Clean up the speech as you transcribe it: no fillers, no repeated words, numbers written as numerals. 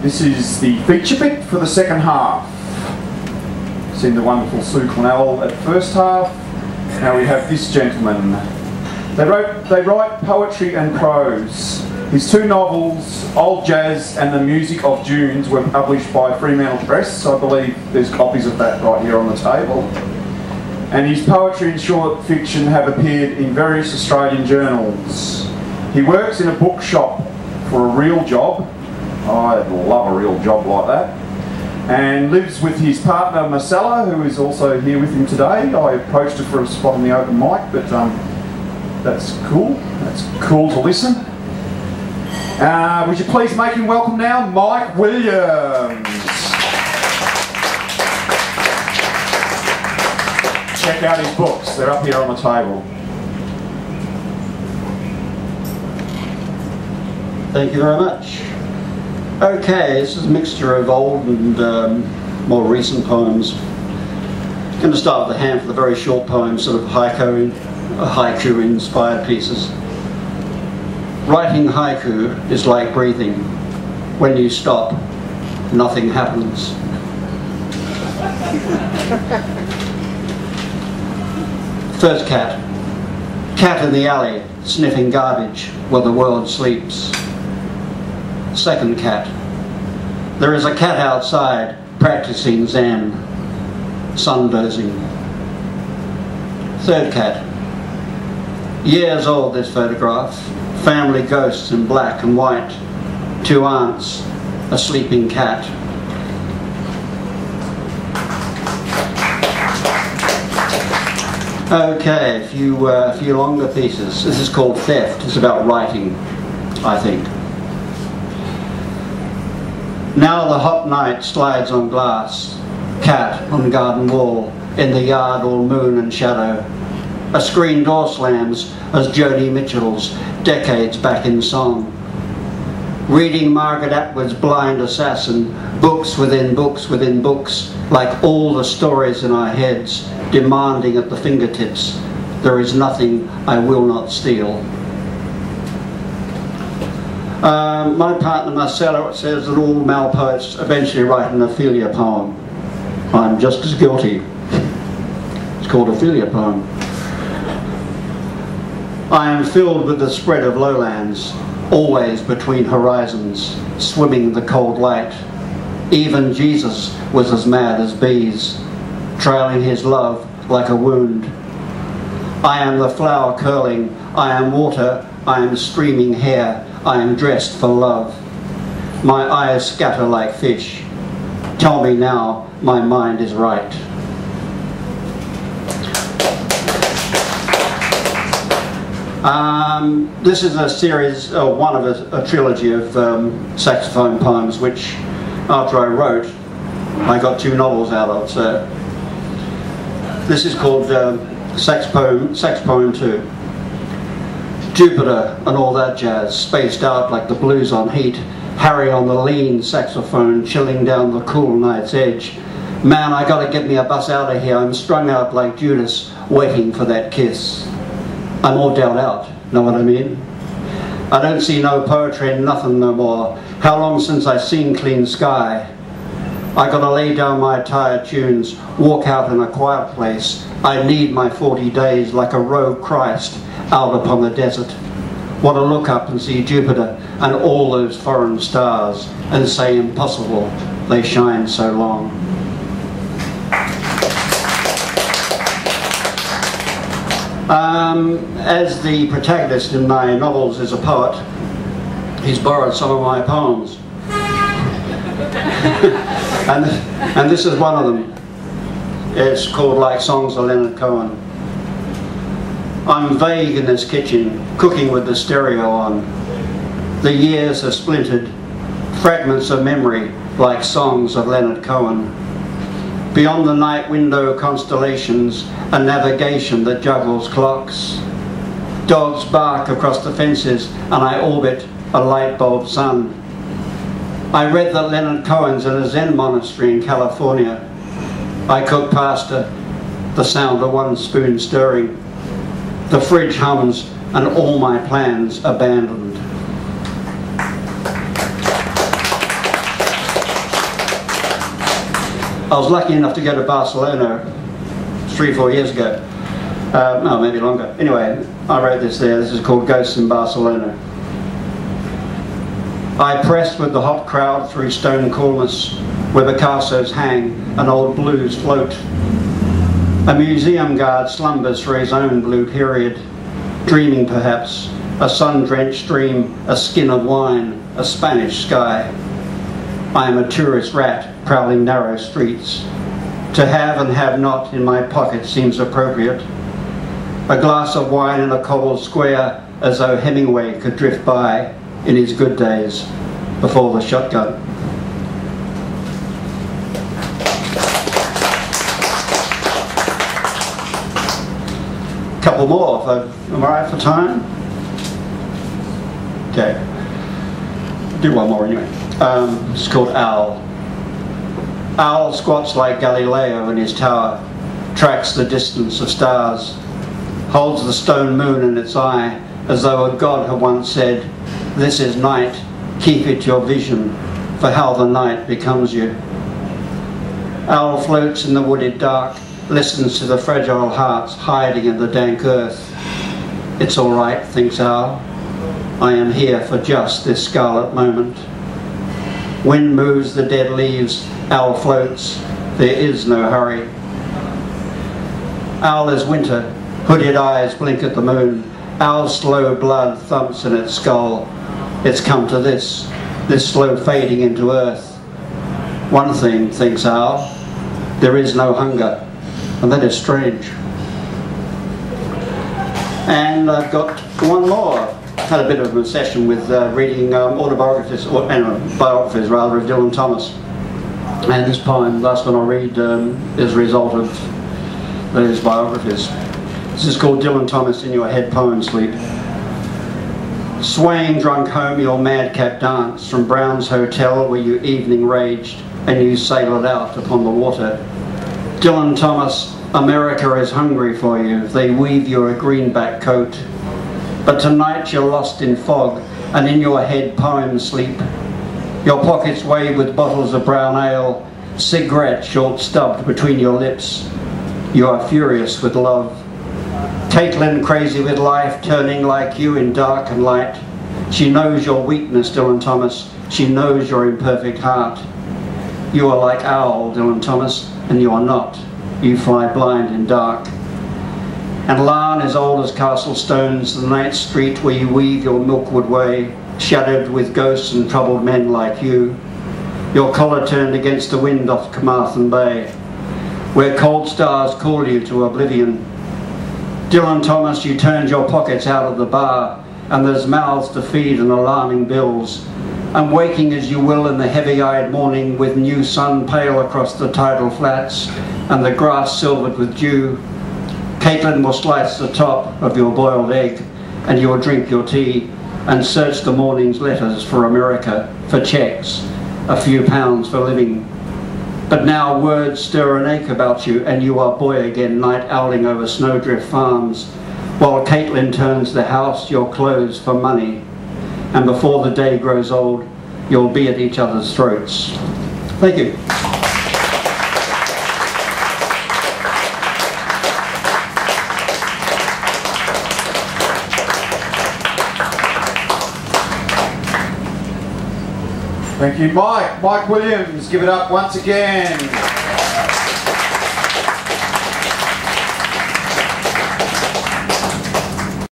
This is the feature bit for the second half. Seen the wonderful Sue Cornell at first half. Now we have this gentleman. They write poetry and prose. His two novels, Old Jazz and The Music of Dunes, were published by Fremantle Press. I believe there's copies of that right here on the table. And his poetry and short fiction have appeared in various Australian journals. He works in a bookshop for a real job. I love a real job like that. And lives with his partner Marcella, who is also here with him today. I approached her for a spot on the open mic, but that's cool. That's cool to listen. Would you please make him welcome now, Mike Williams. Check out his books, they're up here on the table. Thank you very much. Okay, this is a mixture of old and more recent poems. I'm going to start with a handful of very short poems, sort of haiku-inspired pieces. Writing haiku is like breathing. When you stop, nothing happens. First cat. Cat in the alley, sniffing garbage while the world sleeps. Second cat. There is a cat outside practicing Zen, sun-dozing. Third cat. Years old, this photograph. Family ghosts in black and white. Two aunts, a sleeping cat. Okay, a few longer pieces. This is called Theft. It's about writing, I think. Now the hot night slides on glass. Cat on garden wall. In the yard all moon and shadow. A screen door slams as Joni Mitchell's Decades Back in Song. Reading Margaret Atwood's Blind Assassin, books within books within books, like all the stories in our heads, demanding at the fingertips, there is nothing I will not steal. My partner Marcella says that all male poets eventually write an Ophelia poem. I'm just as guilty. It's called Ophelia poem. I am filled with the spread of lowlands, always between horizons, swimming in the cold light. Even Jesus was as mad as bees, trailing his love like a wound. I am the flower curling, I am water, I am streaming hair, I am dressed for love. My eyes scatter like fish. Tell me now, my mind is right. This is a series, one of a trilogy of saxophone poems, which after I wrote, I got two novels out of. So this is called Sax Poem 2. Jupiter and all that jazz, spaced out like the blues on heat. Harry on the lean saxophone, chilling down the cool night's edge. Man, I gotta get me a bus out of here. I'm strung out like Judas, waiting for that kiss. I'm all down out, know what I mean? I don't see no poetry in nothing no more. How long since I seen clean sky? I gotta lay down my tired tunes, walk out in a quiet place. I need my 40 days like a rogue Christ out upon the desert. Want to look up and see Jupiter and all those foreign stars and say impossible, they shine so long. As the protagonist in my novels is a poet, he's borrowed some of my poems. and this is one of them. It's called Like Songs of Leonard Cohen. I'm vague in this kitchen, cooking with the stereo on. The years are splintered, fragments of memory like songs of Leonard Cohen. Beyond the night window constellations, a navigation that juggles clocks. Dogs bark across the fences and I orbit a light bulb sun. I read that Leonard Cohen's in a Zen monastery in California. I cook pasta, the sound of one spoon stirring. The fridge hums and all my plans abandoned. I was lucky enough to go to Barcelona 3 or 4 years ago. No, maybe longer. Anyway, I wrote this there. This is called Ghosts in Barcelona. I pressed with the hot crowd through stone coolness, where Picassos hang and old blues float. A museum guard slumbers for his own blue period, dreaming perhaps, a sun-drenched dream, a skin of wine, a Spanish sky. I am a tourist rat prowling narrow streets. To have and have not in my pocket seems appropriate. A glass of wine in a cobbled square, as though Hemingway could drift by in his good days before the shotgun. Couple more, am I right for time? Okay, do one more anyway. It's called Owl. Owl squats like Galileo in his tower, tracks the distance of stars, holds the stone moon in its eye, as though a god had once said, "This is night, keep it your vision, for how the night becomes you." Owl floats in the wooded dark, listens to the fragile hearts hiding in the dank earth. It's all right, thinks Owl. I am here for just this scarlet moment. Wind moves the dead leaves, Owl floats, there is no hurry. Owl is winter, hooded eyes blink at the moon, Owl's slow blood thumps in its skull. It's come to this slow fading into earth. One thing, thinks Owl, there is no hunger, and that is strange. And I've got one more. Had a bit of a session with reading autobiographies, or biographies rather, of Dylan Thomas. And this poem, last one I'll read, is a result of those biographies. This is called Dylan Thomas in Your Head Poem Sleep. Swaying drunk home your madcap dance from Brown's Hotel where you evening raged and you sailed out upon the water. Dylan Thomas, America is hungry for you. They weave you a greenback coat. But tonight you're lost in fog and in your head poem sleep. Your pockets wave with bottles of brown ale, cigarette short-stubbed between your lips. You are furious with love. Caitlin crazy with life, turning like you in dark and light. She knows your weakness, Dylan Thomas. She knows your imperfect heart. You are like Owl, Dylan Thomas, and you are not. You fly blind in dark. And Larne is old as castle stones, the night street where you weave your milkwood way, shadowed with ghosts and troubled men like you. Your collar turned against the wind off Carmarthen Bay, where cold stars call you to oblivion. Dylan Thomas, you turned your pockets out of the bar, and there's mouths to feed and alarming bills. And waking as you will in the heavy-eyed morning with new sun pale across the tidal flats and the grass silvered with dew, Caitlin will slice the top of your boiled egg and you will drink your tea and search the morning's letters for America, for checks, a few pounds for living. But now words stir an ache about you and you are boy again, night owling over snowdrift farms, while Caitlin turns the house, your clothes for money. And before the day grows old, you'll be at each other's throats. Thank you. Thank you, Mike. Mike Williams, give it up once again.